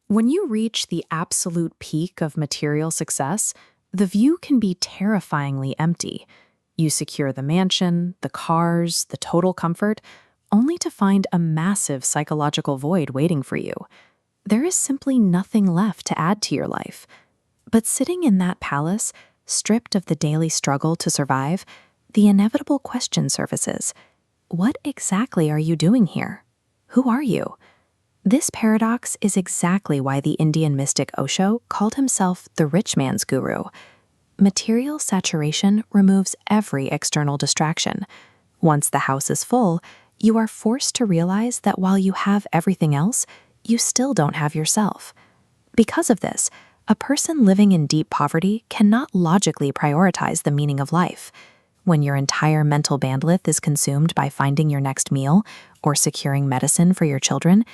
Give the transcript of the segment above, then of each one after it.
When you reach the absolute peak of material success, the view can be terrifyingly empty. You secure the mansion, the cars, the total comfort, only to find a massive psychological void waiting for you. There is simply nothing left to add to your life. But sitting in that palace, stripped of the daily struggle to survive, the inevitable question surfaces. What exactly are you doing here? Who are you? This paradox is exactly why the Indian mystic Osho called himself the rich man's guru. Material saturation removes every external distraction. Once the house is full, you are forced to realize that while you have everything else, you still don't have yourself. Because of this, a person living in deep poverty cannot logically prioritize the meaning of life. When your entire mental bandwidth is consumed by finding your next meal or securing medicine for your children,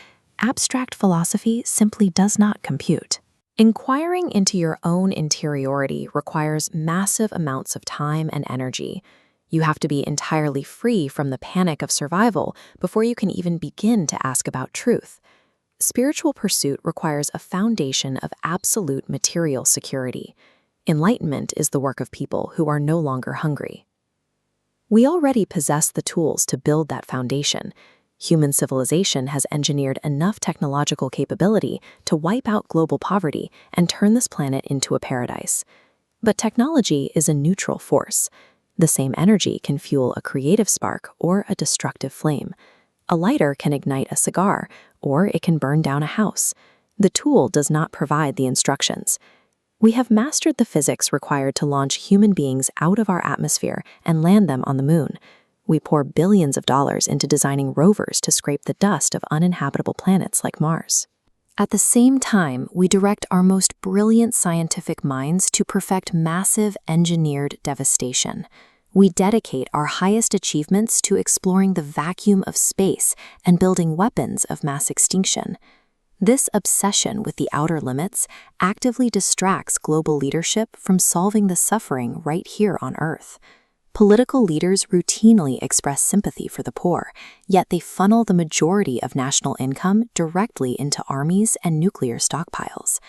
abstract philosophy simply does not compute. Inquiring into your own interiority requires massive amounts of time and energy. You have to be entirely free from the panic of survival before you can even begin to ask about truth. Spiritual pursuit requires a foundation of absolute material security. Enlightenment is the work of people who are no longer hungry. We already possess the tools to build that foundation. Human civilization has engineered enough technological capability to wipe out global poverty and turn this planet into a paradise. But technology is a neutral force. The same energy can fuel a creative spark or a destructive flame. A lighter can ignite a cigar, or it can burn down a house. The tool does not provide the instructions. We have mastered the physics required to launch human beings out of our atmosphere and land them on the moon. We pour billions of dollars into designing rovers to scrape the dust of uninhabitable planets like Mars. At the same time, we direct our most brilliant scientific minds to perfect massive engineered devastation. We dedicate our highest achievements to exploring the vacuum of space and building weapons of mass extinction. This obsession with the outer limits actively distracts global leadership from solving the suffering right here on Earth. Political leaders routinely express sympathy for the poor, yet they funnel the majority of national income directly into armies and nuclear stockpiles.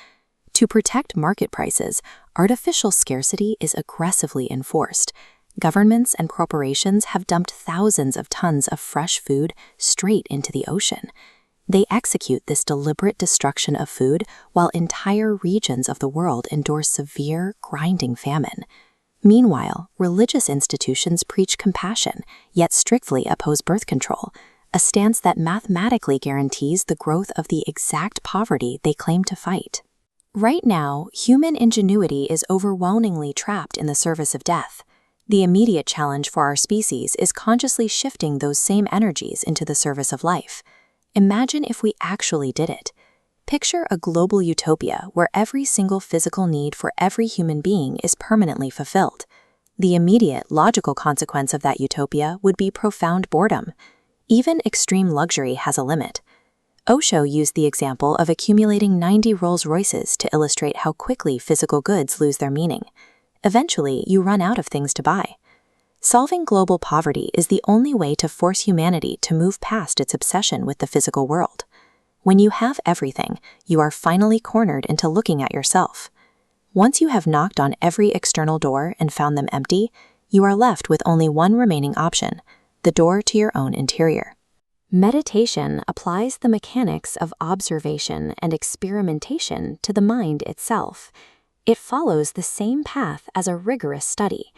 To protect market prices, artificial scarcity is aggressively enforced. Governments and corporations have dumped thousands of tons of fresh food straight into the ocean. They execute this deliberate destruction of food while entire regions of the world endure severe, grinding famine. Meanwhile, religious institutions preach compassion, yet strictly oppose birth control, a stance that mathematically guarantees the growth of the exact poverty they claim to fight. Right now, human ingenuity is overwhelmingly trapped in the service of death. The immediate challenge for our species is consciously shifting those same energies into the service of life. Imagine if we actually did it. Picture a global utopia where every single physical need for every human being is permanently fulfilled. The immediate, logical consequence of that utopia would be profound boredom. Even extreme luxury has a limit. Osho used the example of accumulating 90 Rolls-Royces to illustrate how quickly physical goods lose their meaning. Eventually, you run out of things to buy. Solving global poverty is the only way to force humanity to move past its obsession with the physical world. When you have everything, you are finally cornered into looking at yourself. Once you have knocked on every external door and found them empty, you are left with only one remaining option: the door to your own interior. Meditation applies the mechanics of observation and experimentation to the mind itself. It follows the same path as a rigorous study.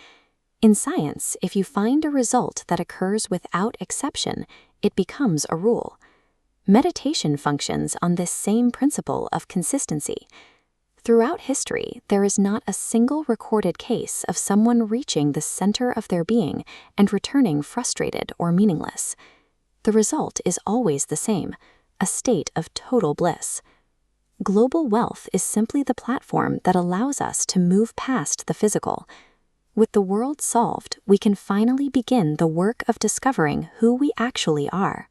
In science, if you find a result that occurs without exception, it becomes a rule. Meditation functions on this same principle of consistency. Throughout history, there is not a single recorded case of someone reaching the center of their being and returning frustrated or meaningless. The result is always the same: a state of total bliss. Global wealth is simply the platform that allows us to move past the physical. With the world solved, we can finally begin the work of discovering who we actually are.